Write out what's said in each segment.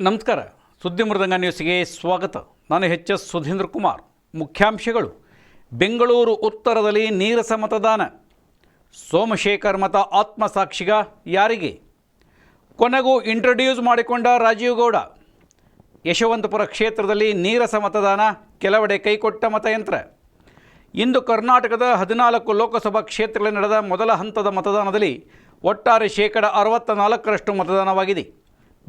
ನಮಸ್ಕಾರ. ಸುದ್ದಿ ಮೃದಂಗ ನ್ಯೂಸ್ಗೆ ಸ್ವಾಗತ. ನಾನು ಎಚ್.ಎಸ್. ಸುಧೀಂದ್ರ ಕುಮಾರ್. ಮುಖ್ಯಾಂಶಗಳು: ಬೆಂಗಳೂರು ಉತ್ತರದಲ್ಲಿ ನೀರಸ ಮತದಾನ. ಸೋಮಶೇಖರ್ ಮತ ಆತ್ಮಸಾಕ್ಷಿಗ ಯಾರಿಗೆ? ಕೊನೆಗೂ ಇಂಟ್ರೊಡ್ಯೂಸ್ ಮಾಡಿಕೊಂಡ ರಾಜೀವ್ ಗೌಡ. ಯಶವಂತಪುರ ಕ್ಷೇತ್ರದಲ್ಲಿ ನೀರಸ ಮತದಾನ, ಕೆಲವೆಡೆ ಕೈಕೊಟ್ಟ ಮತಯಂತ್ರ. ಇಂದು ಕರ್ನಾಟಕದ 14 ಲೋಕಸಭಾ ಕ್ಷೇತ್ರಗಳಲ್ಲಿ ನಡೆದ ಮೊದಲ ಹಂತದ ಮತದಾನದಲ್ಲಿ ಒಟ್ಟಾರೆ 64% ಮತದಾನವಾಗಿದೆ.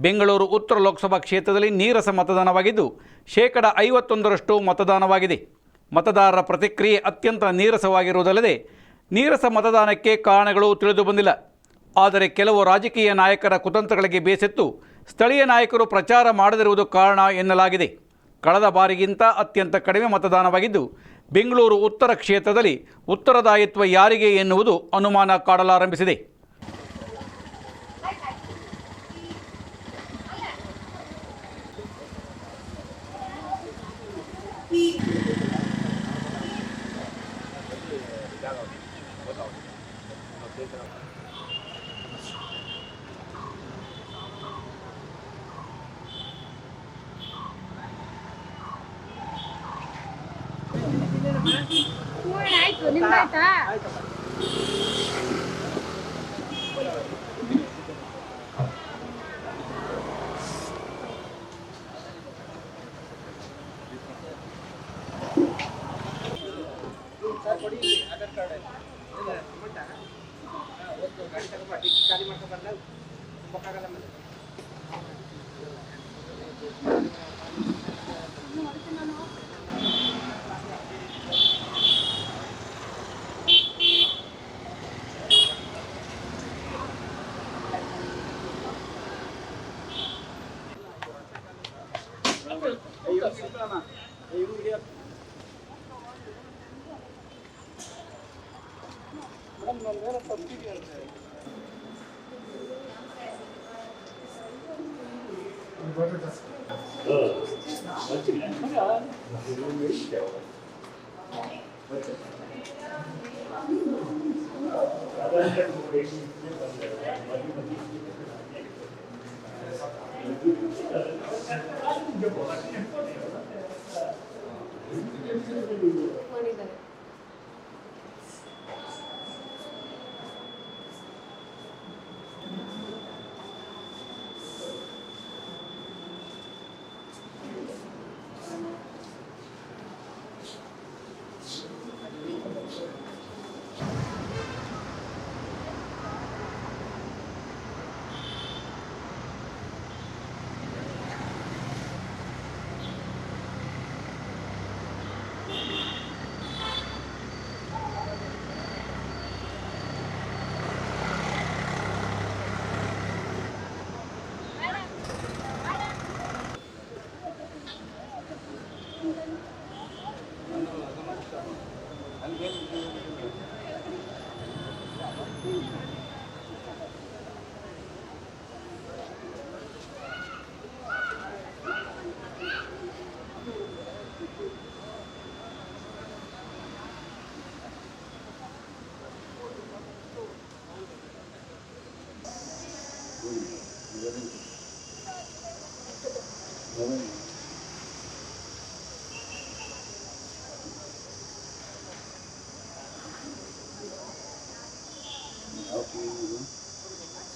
ಬೆಂಗಳೂರು ಉತ್ತರ ಲೋಕಸಭಾ ಕ್ಷೇತ್ರದಲ್ಲಿ ನೀರಸ ಮತದಾನವಾಗಿದ್ದು 51% ಮತದಾನವಾಗಿದೆ. ಮತದಾರರ ಪ್ರತಿಕ್ರಿಯೆ ಅತ್ಯಂತ ನೀರಸವಾಗಿರುವುದಲ್ಲದೆ ನೀರಸ ಮತದಾನಕ್ಕೆ ಕಾರಣಗಳು ತಿಳಿದು ಬಂದಿಲ್ಲ. ಆದರೆ ಕೆಲವು ರಾಜಕೀಯ ನಾಯಕರ ಕುತಂತ್ರಗಳಿಗೆ ಬೇಸತ್ತು ಸ್ಥಳೀಯ ನಾಯಕರು ಪ್ರಚಾರ ಮಾಡದಿರುವುದು ಕಾರಣ ಎನ್ನಲಾಗಿದೆ. ಕಳೆದ ಬಾರಿಗಿಂತ ಅತ್ಯಂತ ಕಡಿಮೆ ಮತದಾನವಾಗಿದ್ದು ಬೆಂಗಳೂರು ಉತ್ತರ ಕ್ಷೇತ್ರದಲ್ಲಿ ಉತ್ತರದಾಯಿತ್ವ ಯಾರಿಗೆ ಎನ್ನುವುದು ಅನುಮಾನ ಕಾಡಲಾರಂಭಿಸಿದೆ. ಆಯ್ತು, ನಿಮ್ದಾಯ್ತಾ?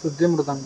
ಸುದ್ದಿ ಮೃದಂಗ.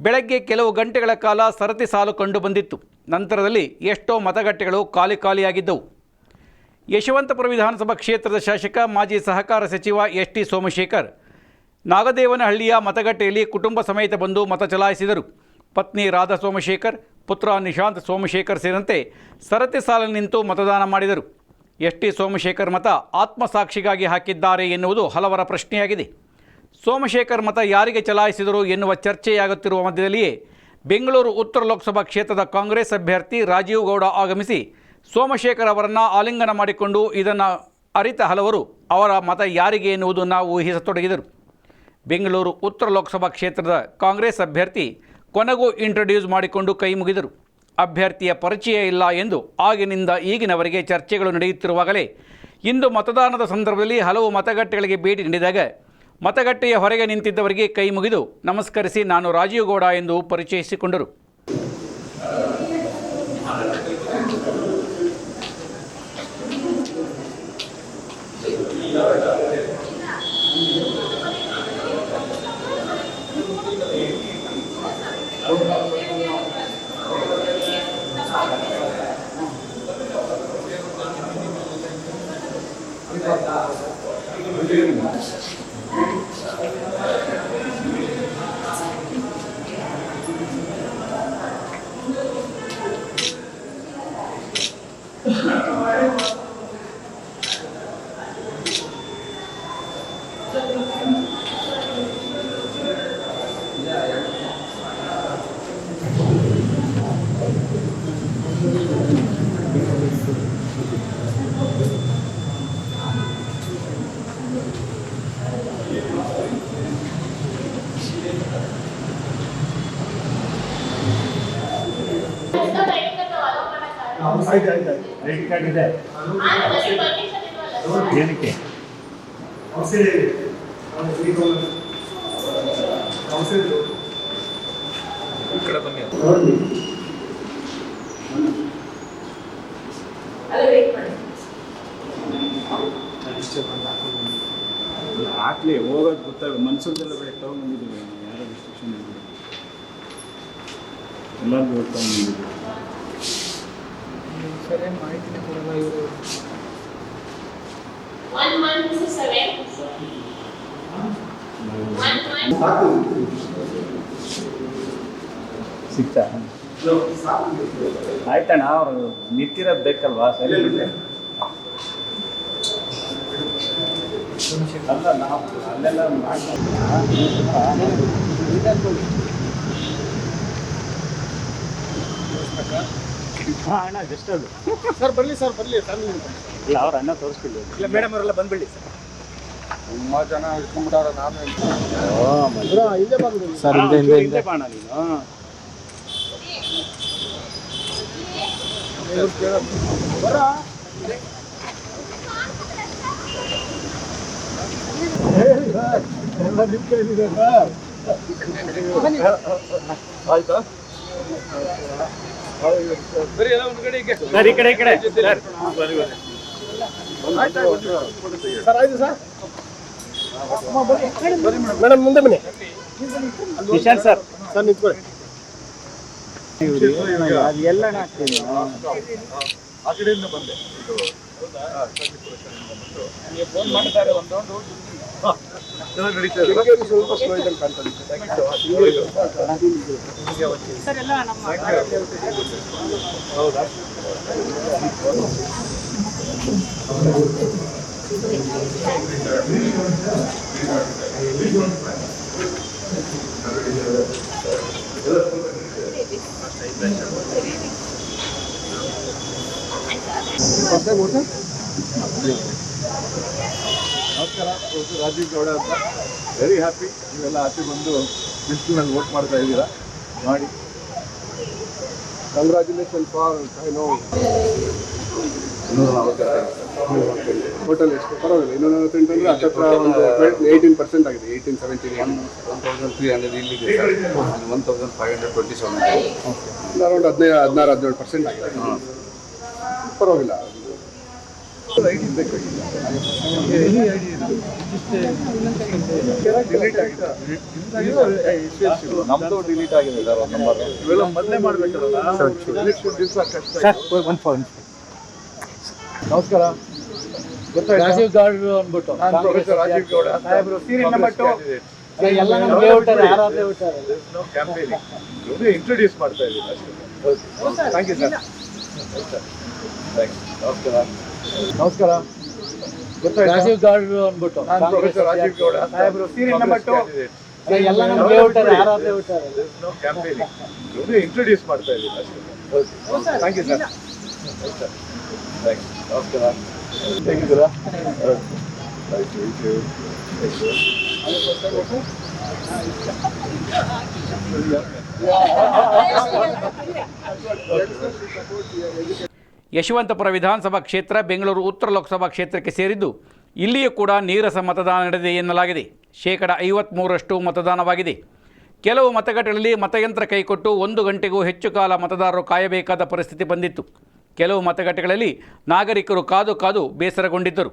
ಬೆಳಗ್ಗೆ ಕೆಲವು ಗಂಟೆಗಳ ಕಾಲ ಸರತಿ ಸಾಲು ಕಂಡುಬಂದಿತ್ತು. ನಂತರದಲ್ಲಿ ಎಷ್ಟೋ ಮತಗಟ್ಟೆಗಳು ಖಾಲಿಯಾಗಿದ್ದವು. ಯಶವಂತಪುರ ವಿಧಾನಸಭಾ ಕ್ಷೇತ್ರದ ಶಾಸಕ ಮಾಜಿ ಸಹಕಾರ ಸಚಿವ ಎಸ್.ಟಿ. ಸೋಮಶೇಖರ್ ನಾಗದೇವನಹಳ್ಳಿಯ ಮತಗಟ್ಟೆಯಲ್ಲಿ ಕುಟುಂಬ ಸಮೇತ ಬಂದು ಮತ ಚಲಾಯಿಸಿದರು. ಪತ್ನಿ ರಾಧಾ ಸೋಮಶೇಖರ್, ಪುತ್ರ ನಿಶಾಂತ್ ಸೋಮಶೇಖರ್ ಸೇರಿದಂತೆ ಸರತಿ ಸಾಲಿನಲ್ಲಿ ನಿಂತು ಮತದಾನ ಮಾಡಿದರು. ಎಸ್.ಟಿ. ಸೋಮಶೇಖರ್ ಮತ ಆತ್ಮಸಾಕ್ಷಿಗಾಗಿ ಹಾಕಿದ್ದಾರೆ ಎನ್ನುವುದು ಹಲವರ ಪ್ರಶ್ನೆಯಾಗಿದೆ. ಸೋಮಶೇಖರ್ ಮತ ಯಾರಿಗೆ ಚಲಾಯಿಸಿದರು ಎನ್ನುವ ಚರ್ಚೆಯಾಗುತ್ತಿರುವ ಮಧ್ಯದಲ್ಲಿಯೇ ಬೆಂಗಳೂರು ಉತ್ತರ ಲೋಕಸಭಾ ಕ್ಷೇತ್ರದ ಕಾಂಗ್ರೆಸ್ ಅಭ್ಯರ್ಥಿ ರಾಜೀವ್ ಗೌಡ ಆಗಮಿಸಿ ಸೋಮಶೇಖರ್ ಅವರನ್ನು ಆಲಿಂಗನ ಮಾಡಿಕೊಂಡು ಇದನ್ನು ಅರಿತ ಹಲವರು ಅವರ ಮತ ಯಾರಿಗೆ ಎನ್ನುವುದನ್ನು ಊಹಿಸತೊಡಗಿದರು. ಬೆಂಗಳೂರು ಉತ್ತರ ಲೋಕಸಭಾ ಕ್ಷೇತ್ರದ ಕಾಂಗ್ರೆಸ್ ಅಭ್ಯರ್ಥಿ ಕೊನೆಗೂ ಇಂಟ್ರೊಡ್ಯೂಸ್ ಮಾಡಿಕೊಂಡು ಕೈ ಮುಗಿದರು. ಅಭ್ಯರ್ಥಿಯ ಪರಿಚಯ ಇಲ್ಲ ಎಂದು ಆಗಿನಿಂದ ಈಗಿನವರೆಗೆ ಚರ್ಚೆಗಳು ನಡೆಯುತ್ತಿರುವಾಗಲೇ ಇಂದು ಮತದಾನದ ಸಂದರ್ಭದಲ್ಲಿ ಹಲವು ಮತಗಟ್ಟೆಗಳಿಗೆ ಭೇಟಿ ನೀಡಿದಾಗ ಮತಗಟ್ಟೆಯ ಹೊರಗೆ ನಿಂತಿದ್ದವರಿಗೆ ಕೈ ಮುಗಿದು ನಮಸ್ಕರಿಸಿ ನಾನು ರಾಜೀವ್ ಗೌಡ ಎಂದು ಪರಿಚಯಿಸಿಕೊಂಡರು. ಐಡಿ ಕಾರ್ಡ್ ಇದೆ ಏನಕ್ಕೆ ಈ ಕಡೆ ಬನ್ನಿ ಹಾಕ್ಲಿ ಹೋಗೋದು ಗೊತ್ತಾಗ ಮನ್ಸೂರ್ದೆಲ್ಲ ಬೇಡ ತಗೊಂಡ್ಬಂದಿದ್ದೀವಿ ಯಾರೋ ರಿಸ್ಟ್ರಿಕ್ಷನ್ ಇಲ್ಲ ಎಲ್ಲರಿಗೂ ತಗೊಂಡ್ಬಂದಿದ್ದೀವಿ ಸರಿಯಾಗಿ ಮಾಹಿತಿನೇ ಕೊಡಲ್ಲ ಇವರು. 1 month to 7. 1 month. ಸಿಗ್ತಾ ಆಯ್ತಣ್ಣ ಅವರು ನಿಂತಿರೋದು ಬೇಕಲ್ವಾ ಸರಿ ಅಲ್ಲ ನಾವು ಅಲ್ಲೆಲ್ಲ ಹಾಂ ಅಣ್ಣ ಜಸ್ಟ್ ಅದು ಸರ್ ಬರಲಿ ಇಲ್ಲ ಅವ್ರ ಅಣ್ಣ ತೋರಿಸ್ತಿಲ್ಲ ಇಲ್ಲ ಮೇಡಮ್ ಅವರೆಲ್ಲ ಬಂದ್ಬಿಡಿ ಸರ್. ತುಂಬ ಜನ ಇಟ್ಕೊಂಡ್ಬಿಟ್ಟಾರ ನಾನು ಹಿಂದೆ ಬಂದ್ಬಿಡಿ ಸರ್ ಹಿಂದೆ ಬಾಣ ನೀನು ಎಲ್ಲ ನಿಮ್ಮ ಕೈಲಿದೆ ಸರ್. ಆಯ್ತಾ ಬರೀ ಎಲ್ಲ ಒಂದು ಕಡೆ ಹೀಗೆ. ಸರ್ ಈ ಕಡೆ ಸರ್ ಆಯ್ತು ಸರ್. ಮೇಡಮ್ ಮುಂದೆ ಬನ್ನಿ ನಿಶಾಂತ್ ಸರ್ ಸರ್ ನಿಂತ್ಕೊಳ್ಳಿ. ಅದು ಎಲ್ಲಣ್ಣ ಆಗ್ತೀನಿ ಆ ಕಡೆಯಿಂದ ಬಂದೆ ಫೋನ್ ಮಾಡ್ತಾರೆ ಒಂದು ಚೆನ್ನಾಗಿ ನಡೀತಾ ಇದೆ ಸ್ವಲ್ಪ ಸ್ಲೋ ಇದ್ದಂಗೆ ಕಾಣ್ತದೆ. ಹೌದಾ ನಮಸ್ಕಾರ, ರಾಜೀವ್ ಗೌಡ ಅಂತ. ವೆರಿ ಹ್ಯಾಪಿ ನೀವೆಲ್ಲ ಆಚೆ ಬಂದು ಲಿಸ್ಟ್ನಲ್ಲಿ ವೋಟ್ ಮಾಡ್ತಾ ಇದ್ದೀರಾ. ಮಾಡಿ ಕಂಗ್ರ್ಯಾಚುಲೇಷನ್ ಫಾರ್ ಟೋಟಲ್ ಎಷ್ಟು ಪರವಾಗಿಲ್ಲ 248 ಅಂದರೆ ಹತ್ತತ್ರ ಒಂದು 18% ಆಗಿದೆ. 18-17 1300 ಇಲ್ಲಿದೆ ಸರ್ 1527 ಇಲ್ಲ ಅರೌಂಡ್ 16-17% ಆಗಿದೆ. ಪರವಾಗಿಲ್ಲ. ಐಡಿ ಬೇಕಾಗಿಲ್ಲ. ನಮ್ಮದು ಡಿಲೀಟ್ ಆಗಿದೆ ಸರ್ ಒಂದು ನಂಬರ್ ಇವೆಲ್ಲ ಮೊದಲೇ ಮಾಡಬೇಕಲ್ಲ. ಕಷ್ಟ. ಒಂದು ಫೋನ್ ನಮಸ್ಕಾರ, ಗೊತ್ತಾಯ್ತಾ? ರಾಜೀವ್ ಗೌಡ ಅಂದ್ಬಿಟ್ಟು ನಾನು ಪ್ರೊಫೆಸರ್ ರಾಜೀವ್ ಗೌಡ ಸಾಹೇಬ್ರು ಸೀರಿಯಲ್ ನಂಬರ್ 2 Candidate. ಎಲ್ಲ ನಮ್ಗೆ ಹೇಳ್ತಾರೆ ಯಾರಾದ್ರೂ ಹೇಳ್ತಾರೆ. No campaigning. ಇವ್ರನ್ನೇ ಇಂಟ್ರೊಡ್ಯೂಸ್ ಮಾಡ್ತಾ ಇದ್ದೀನಿ ಅಷ್ಟೇ. Thank you sir. ನಮಸ್ಕಾರ. ನಮಸ್ಕಾರ, ಗೊತ್ತಾಯ್ತಾ? ರಾಜೀವ್ ಗೌಡ ಅಂದ್ಬಿಟ್ಟು ನಾನು ಪ್ರೊಫೆಸರ್ ರಾಜೀವ್ ಗೌಡ ಸಾಹೇಬ್ರು ಸೀರಿಯಲ್ ನಂಬರ್ 2 Candidate. ಎಲ್ಲ ನಮ್ಗೆ ಹೇಳ್ತಾರೆ ಯಾರಾದ್ರೂ ಹೇಳ್ತಾರೆ. No campaigning. ಇವ್ರನ್ನೇ ಇಂಟ್ರೊಡ್ಯೂಸ್ ಮಾಡ್ತಾ ಇದ್ದೀನಿ ಅಷ್ಟೇ. Thank you sir. ನಮಸ್ಕಾರ. ಹೇಗಿದ್ದೀರಾ? ಯಶವಂತಪುರ ವಿಧಾನಸಭಾ ಕ್ಷೇತ್ರ ಬೆಂಗಳೂರು ಉತ್ತರ ಲೋಕಸಭಾ ಕ್ಷೇತ್ರಕ್ಕೆ ಸೇರಿದ್ದು ಇಲ್ಲಿಯೂ ಕೂಡ ನೀರಸ ಮತದಾನ ನಡೆದಿದೆ ಎನ್ನಲಾಗಿದೆ. 53% ಮತದಾನವಾಗಿದೆ. ಕೆಲವು ಮತಗಟ್ಟೆಗಳಲ್ಲಿ ಮತಯಂತ್ರ ಕೈಕೊಟ್ಟು 1 ಗಂಟೆಗೂ ಹೆಚ್ಚು ಕಾಲ ಮತದಾರರು ಕಾಯಬೇಕಾದ ಪರಿಸ್ಥಿತಿ ಬಂದಿತ್ತು. ಕೆಲವು ಮತಗಟ್ಟೆಗಳಲ್ಲಿ ನಾಗರಿಕರು ಕಾದು ಬೇಸರಗೊಂಡಿದ್ದರು.